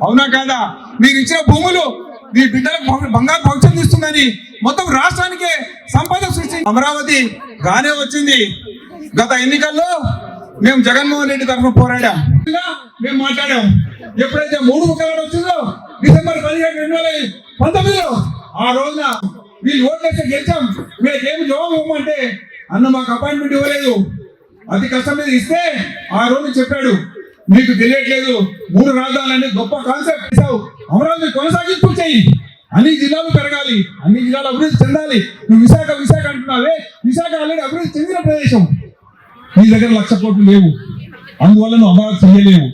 అవునా కాదా? మీరు ఇచ్చిన భూములు మీ బిడ్డలకు బంగారు భవిష్యత్తు ఇస్తుందని మొత్తం రాష్ట్రానికే సంపద సృష్టి అమరావతి గానే వచ్చింది. గత ఎన్నికల్లో మేము జగన్మోహన్ రెడ్డి తరఫున పోరాడాం, మేము మాట్లాడాం. ఎప్పుడైతే 3 ముక్కలు వచ్చిందో డిసెంబర్ 17, 2019లో ఆ రోజున వీళ్ళు ఓట్లేస్తే గెలిచాం, వీళ్ళకేమి జవాబు ఇవ్వమంటే అన్న మాకు అపాయింట్మెంట్ ఇవ్వలేదు, అతి కష్టం మీద ఇస్తే ఆ రోజు చెప్పాడు మీకు తెలియట్లేదు 3 రాజధానులు గొప్ప కాన్సెప్ట్ చేశావు, అమరావతి కొనసాగింపు చెయ్యి, అన్ని జిల్లాలు పెరగాలి, అన్ని జిల్లాలు అభివృద్ధి చెందాలి. నువ్వు విశాఖ అంటున్నావే, విశాఖ ఆల్రెడీ అభివృద్ధి చెందిన ప్రదేశం, నీ దగ్గర 1,00,000 కోట్లు లేవు, అందువల్ల నువ్వు అమరావతి చెయ్యలేవు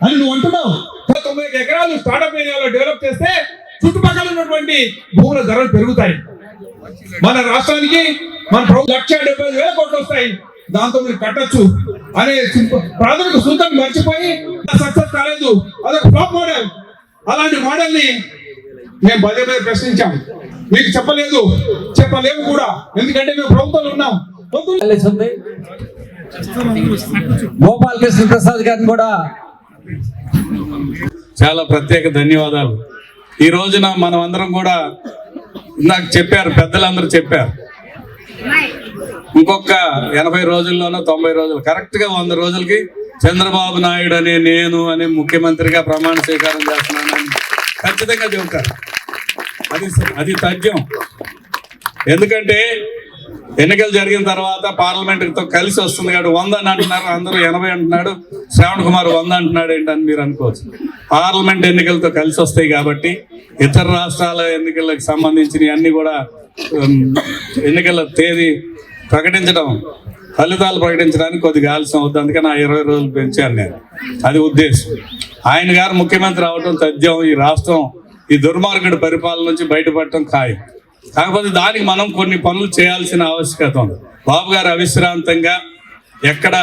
అని నువ్వు అంటున్నావు. 90 ఎకరాలు స్టార్ట్అప్ ఏరియాలో డెవలప్ చేస్తే చుట్టుపక్కల ఉన్నటువంటి భూముల ధరలు పెరుగుతాయి. మన రాష్ట్రానికి మన 1,75,000 కోట్లు వస్తాయి, దాంతో మీరు కట్టొచ్చు అనే ప్రాథమిక సూత్రాన్ని మర్చిపోయి సక్సెస్ కాలేదు. అదొక టాప్ మోడల్. అలాంటి మోడల్ ని మేము పదే ప్రశ్నించాం. మీకు చెప్పలేము కూడా, ఎందుకంటే మేము ప్రభుత్వంలో ఉన్నాం. గోపాల్ కృష్ణ ప్రసాద్ గారిని కూడా చాలా ప్రత్యేక ధన్యవాదాలు. ఈ రోజున మనం అందరం కూడా నాకు చెప్పారు, పెద్దలందరూ చెప్పారు, ఇంకొక 80 రోజుల్లోనో 90 రోజులు కరెక్ట్ గా 100 రోజులకి చంద్రబాబు నాయుడు అనే నేను అనే ముఖ్యమంత్రిగా ప్రమాణ స్వీకారం చేస్తున్నానని ఖచ్చితంగా చెబుతారు. అది తథ్యం. ఎందుకంటే ఎన్నికలు జరిగిన తర్వాత పార్లమెంట్తో కలిసి వస్తుంది కాబట్టి 100 అని అంటున్నారు, అందరూ 80 అంటున్నాడు, శ్రావణ్ కుమార్ 100 అంటున్నాడు ఏంటని మీరు అనుకోవచ్చు. పార్లమెంట్ ఎన్నికలతో కలిసి వస్తాయి కాబట్టి ఇతర రాష్ట్రాల ఎన్నికలకు సంబంధించిన అన్ని కూడా ఎన్నికల తేదీ ప్రకటించడం, ఫలితాలు ప్రకటించడానికి కొద్దిగా ఆలస్యం అవుతుంది. అందుకని 20 రోజులు పెంచాను నేను. అది ఉద్దేశం. ఆయన గారు ముఖ్యమంత్రి అవడం తథ్యం. ఈ రాష్ట్రం ఈ దుర్మార్గుడి పరిపాలన నుంచి బయటపడటం ఖాయం. కాకపోతే దానికి మనం కొన్ని పనులు చేయాల్సిన ఆవశ్యకత ఉంది. బాబు గారు అవిశ్రాంతంగా ఎక్కడ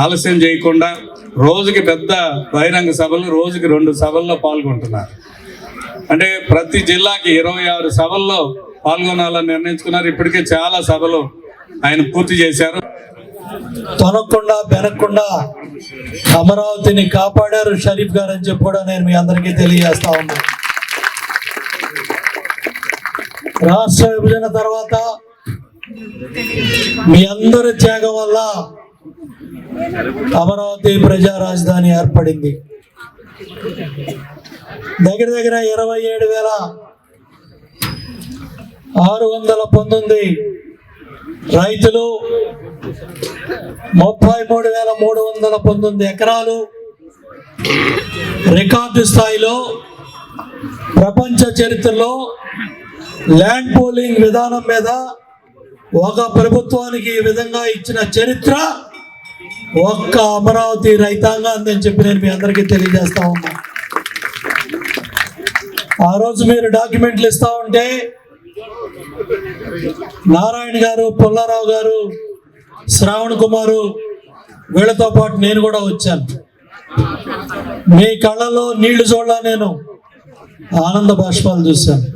ఆలస్యం చేయకుండా రోజుకి పెద్ద బహిరంగ సభలు, రోజుకి 2 సభల్లో పాల్గొంటున్నారు. అంటే ప్రతి జిల్లాకి 26 సభల్లో పాల్గొనాలని నిర్ణయించుకున్నారు. ఇప్పటికే చాలా సభలు ఆయన పూర్తి చేశారు. తొనకుండా బెనకుండా అమరావతిని కాపాడారు షరీఫ్ గారు అని చెప్పి కూడా నేను మీ అందరికీ తెలియజేస్తా ఉన్నాను. రాష్ట్ర విభజన తర్వాత మీ అందరి త్యాగం వల్ల అమరావతి ప్రజా రాజధాని ఏర్పడింది. దగ్గర 27,619 రైతులు, 33,319 ఎకరాలు రికార్డు స్థాయిలో ప్రపంచ చరిత్రలో ల్యాండ్ పూలింగ్ విధానం మీద ఒక ప్రభుత్వానికి ఈ విధంగా ఇచ్చిన చరిత్ర ఒక్క అమరావతి రైతాంగాన్ని అని చెప్పి నేను మీ అందరికీ తెలియజేస్తా ఉన్నా. ఆ రోజు మీరు డాక్యుమెంట్లు ఇస్తా ఉంటే నారాయణ గారు, పుల్లారావు గారు, శ్రావణ్ కుమారు వీళ్ళతో పాటు నేను కూడా వచ్చాను. మీ కళ్ళలో నీళ్లు చూడాల, నేను ఆనంద బాష్పాలు చూశాను.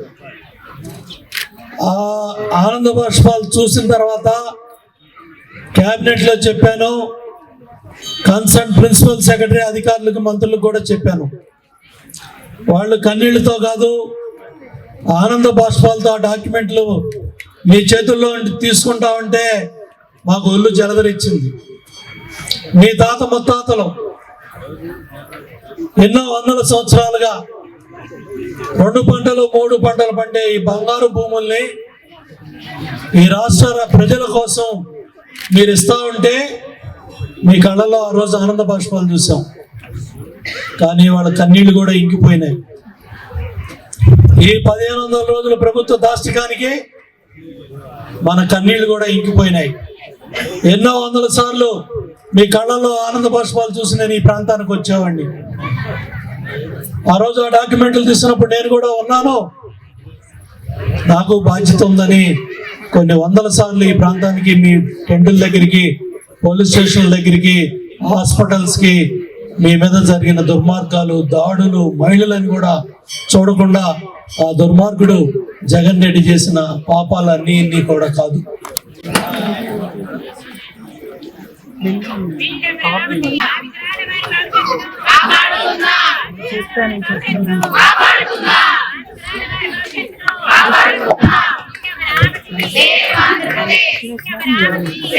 ఆ ఆనంద బాష్పాలు చూసిన తర్వాత క్యాబినెట్లో చెప్పాను, కన్సర్న్ ప్రిన్సిపల్ సెక్రటరీ అధికారులకు, మంత్రులకు కూడా చెప్పాను. వాళ్ళు కన్నీళ్లతో కాదు, ఆనంద బాష్పాలతో ఆ డాక్యుమెంట్లు మీ చేతుల్లో తీసుకుంటా ఉంటే మాకు ఒళ్ళు జలదరిచ్చింది. మీ తాత ముత్తాతలు ఎన్నో వందల సంవత్సరాలుగా 2 పంటలు 3 పంటలు పండే ఈ బంగారు భూముల్ని ఈ రాష్ట్ర ప్రజల కోసం మీరు ఇస్తా ఉంటే మీ కళ్ళలో ఆ రోజు ఆనంద బాష్పాలు చూసాం. కానీ వాళ్ళ కన్నీళ్లు కూడా ఇంకిపోయినాయి. ఈ 1500 రోజుల ప్రభుత్వ దాష్టికానికి మన కన్నీళ్లు కూడా ఇంకిపోయినాయి. ఎన్నో వందల సార్లు మీ కళ్ళల్లో ఆనంద బాష్పాలు చూసి నేను ఈ ప్రాంతానికి వచ్చేవాడిని. ఆ రోజు ఆ డాక్యుమెంట్లు తీసినప్పుడు నేను కూడా ఉన్నాను. నాకు బాధ్యత ఉందని కొన్ని వందల సార్లు ఈ ప్రాంతానికి, మీ టెంటుల దగ్గరికి, పోలీస్ స్టేషన్ల దగ్గరికి, హాస్పిటల్స్కి మీ మీద జరిగిన దుర్మార్గాలు, దాడులు, మహిళలను కూడా చూడకుండా ఆ దుర్మార్గుడు జగన్ రెడ్డి చేసిన పాపాలన్నీ కూడా కాదు.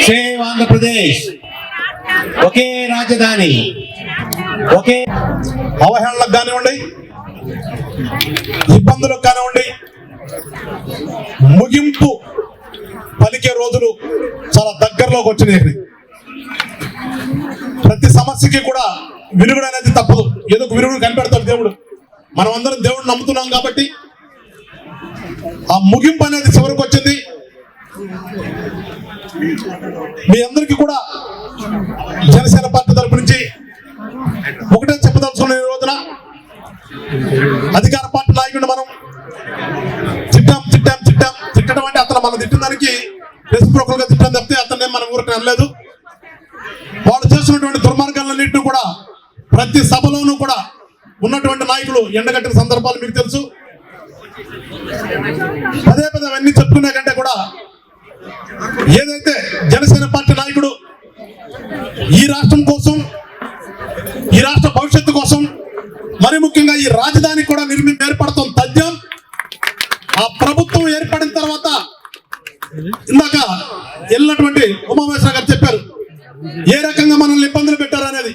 సేవ్ ఆంధ్రప్రదేశ్, ఒకే రాజధాని, ఒకే. అవహేళనకు కానివ్వండి, ఇబ్బందులకు కానివ్వండి, ముగింపు పలికే రోజులు చాలా దగ్గరలోకి వచ్చినాయి. ప్రతి సమస్యకి కూడా విరుగుడు అనేది తప్పదు. ఏదో ఒక విరుగుడు కనిపెడతాడు దేవుడు. మనం అందరం దేవుడు నమ్ముతున్నాం కాబట్టి ఆ ముగింపు అనేది చివరికి వచ్చింది. మీ అందరికీ కూడా జనసేన పార్టీ తరపు నుంచి ఒకటే చెప్పదలుచుకున్న ఈ రోజున, అధికార పార్టీ నాయకుడిని మనం తిట్టడం అంటే అతను మనం తిట్టిన దానికి రెసిప్రోకల్ గా తిట్టడం తప్పితే అతన్ని మనం ఊరికి అనలేదు. వాళ్ళు చేస్తున్నటువంటి దుర్మార్గాలన్నింటినీ కూడా ప్రతి సభలోనూ కూడా ఉన్నటువంటి నాయకులు ఎండగట్టిన సందర్భాలు మీకు తెలుసు. పదే అవన్నీ చెప్పుకునే కంటే కూడా ఏదైతే జనసేన పార్టీ నాయకుడు ఈ రాష్ట్రం కోసం, ఈ రాష్ట్ర భవిష్యత్తు కోసం, మరి ముఖ్యంగా ఈ రాజధాని కూడా ఏర్పడతాం తథ్యం. ఆ ప్రభుత్వం ఏర్పడిన తర్వాత ఇందాక వెళ్ళినటువంటి ఉమామేశ్వర గారు చెప్పారు ఏ రకంగా మనల్ని ఇబ్బందులు పెట్టారు అనేది.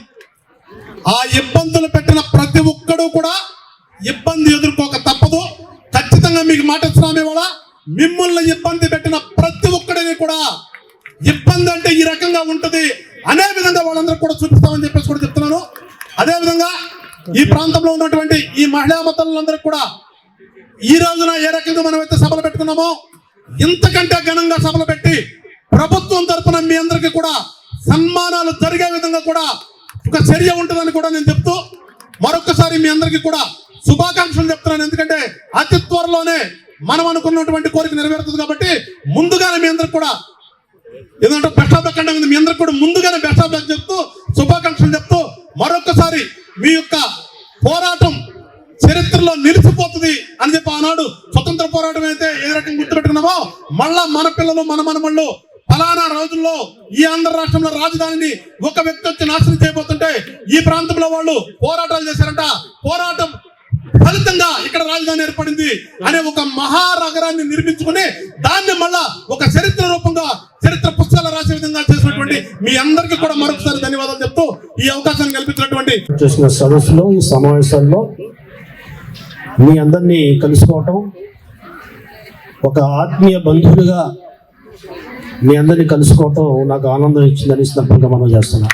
ఆ ఇబ్బందులు పెట్టిన ప్రతి ఒక్కడు కూడా ఇబ్బంది ఎదుర్కోక తప్పదు. ఖచ్చితంగా మీకు మాట ఇస్తున్నామే వాళ్ళ, మిమ్మల్ని ఇబ్బంది పెట్టిన ప్రతి ఒక్కడిని కూడా ఇబ్బంది అంటే ఈ రకంగా ఉంటది అనే విధంగా వాళ్ళందరూ కూడా చూపిస్తామని చెప్పేసి కూడా చెప్తున్నాను. అదే విధంగా ఈ ప్రాంతంలో ఉన్నటువంటి ఈ మహిళా మతలందరికీ కూడా ఈ రోజున ఏ రకంగా మనం అయితే సభలు పెట్టుకున్నామో ఇంతకంటే ఘనంగా సభలు పెట్టి ప్రభుత్వం తరఫున మీ అందరికీ కూడా సన్మానాలు జరిగే విధంగా కూడా ఒక చర్య ఉంటుందని కూడా నేను చెప్తూ మరొకసారి మీ అందరికీ కూడా శుభాకాంక్షలు చెప్తున్నాను. ఎందుకంటే అతి త్వరలోనే మనం అనుకున్నటువంటి కోరిక నెరవేరుతుంది కాబట్టి ముందుగానే మీ అందరికి కూడా ఏదంటే బెస్ట్ ఆఫ్ లక్ అంటే మీ అందరికి కూడా ముందుగానే బెస్ట్ ఆఫ్ లక్ చెప్తూ శుభాకాంక్షలు చెప్తూ మరొకసారి మీ యొక్క పోరాటం చరిత్రలో నిలిచిపోతుంది అని చెప్పి ఆనాడు స్వతంత్ర పోరాటం అయితే ఏ రకంగా గుర్తుపెట్టుకున్నామో మళ్ళా మన పిల్లలు మన మనమళ్ళు ఫలానా రోజుల్లో ఈ ఆంధ్ర రాష్ట్రంలో రాజధానిని ఒక వ్యక్తి వచ్చి నాశనం చేయబోతుంటే ఈ ప్రాంతంలో వాళ్ళు పోరాటాలు చేశారంట. పోరాటం ఫలితంగా ఇక్కడ రాజధాని ఏర్పడింది అనే ఒక మహానగరాన్ని నిర్మించుకుని దాన్ని మళ్ళా ఒక చరిత్ర రూపంగా చరిత్ర పుస్తకాలు రాసే విధంగా చేసినటువంటి మీ అందరికీ కూడా మరొకసారి ధన్యవాదాలు చెప్తూ ఈ అవకాశాన్ని కల్పించినటువంటి చేసిన సదస్సులో, ఈ సమావేశాల్లో మీ అందరినీ కలుసుకోవటం, ఒక ఆత్మీయ బంధువులుగా మీ అందరినీ కలుసుకోవటం నాకు ఆనందం ఇచ్చిందని సందర్భంగా మనం చేస్తున్నాం.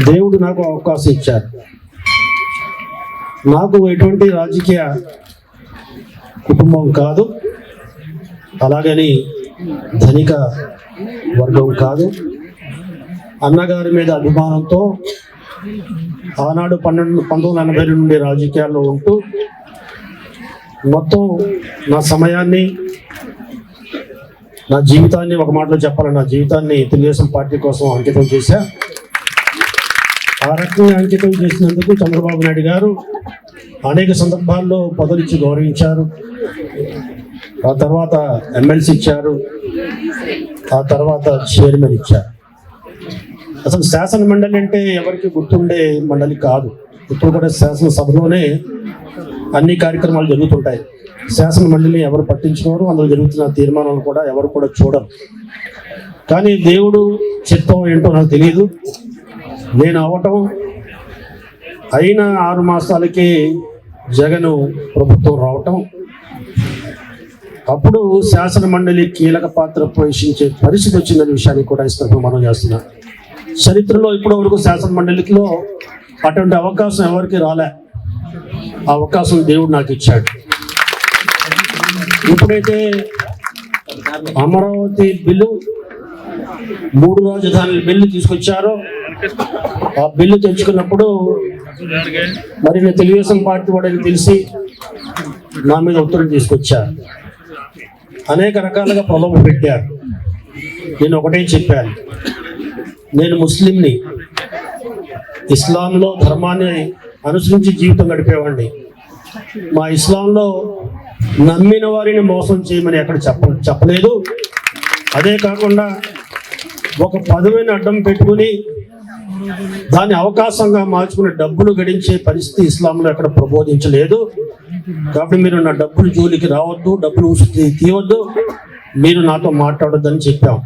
దేవుడు నాకు అవకాశం ఇచ్చారు. నాకు ఎటువంటి రాజకీయ కుటుంబం కాదు, అలాగని ధనిక వర్గం కాదు. అన్నగారి మీద అభిమానంతో ఆనాడు 1982 నుండి రాజకీయాల్లో ఉంటూ మొత్తం నా సమయాన్ని, నా జీవితాన్ని, ఒక మాటలో చెప్పాలి, నా జీవితాన్ని తెలుగుదేశం పార్టీ కోసం అంకితం చేశా. ఆ రకంగా అంకితం చేసినందుకు చంద్రబాబు నాయుడు గారు అనేక సందర్భాల్లో పదవులు ఇచ్చి గౌరవించారు. ఆ తర్వాత ఎమ్మెల్సీ ఇచ్చారు, ఆ తర్వాత చైర్మన్ ఇచ్చారు. అసలు శాసన మండలి అంటే ఎవరికి గుర్తుండే మండలి కాదు. ఇప్పుడు కూడా శాసనసభలోనే అన్ని కార్యక్రమాలు జరుగుతుంటాయి. శాసన మండలిని ఎవరు పట్టించుకోరు, అందులో జరుగుతున్న తీర్మానాలు కూడా ఎవరు కూడా చూడరు. కానీ దేవుడు చిత్తం ఏంటో నాకు తెలియదు. నేను అవటం అయిన 6 మాసాలకి జగన్ ప్రభుత్వం రావటం, అప్పుడు శాసన మండలి కీలక పాత్ర పోషించే పరిస్థితి వచ్చిందనే విషయాన్ని కూడా ఇస్తూ మనం చేస్తున్నాం. చరిత్రలో ఇప్పటి వరకు శాసన మండలిలో అటువంటి అవకాశం ఎవరికి రాలే. ఆ అవకాశం దేవుడు నాకు ఇచ్చాడు. ఎప్పుడైతే అమరావతి బిల్లు, 3 రాజధానుల బిల్లు తీసుకొచ్చారో, ఆ బిల్లు తెచ్చుకున్నప్పుడు మరి నేను తెలుగుదేశం పార్టీ వాడని తెలిసి నా మీద ఒత్తిడి తీసుకొచ్చారు. అనేక రకాలుగా ప్రలోభ పెట్టారు. నేను ఒకటే చెప్పాను, నేను ముస్లింని, ఇస్లాంలో ధర్మాన్ని అనుసరించి జీవితం గడిపేవాడిని. మా ఇస్లాంలో నమ్మిన వారిని మోసం చేయమని ఎక్కడ చెప్పలేదు. అదే కాకుండా ఒక పదవిని అడ్డం పెట్టుకుని దాన్ని అవకాశంగా మార్చుకుని డబ్బులు గడించే పరిస్థితి ఇస్లాంలో ఎక్కడ ప్రబోధించలేదు. కాబట్టి మీరు నా డబ్బులు జోలికి రావద్దు, డబ్బులు తీయవద్దు, మీరు నాతో మాట్లాడొద్దని చెప్పాం.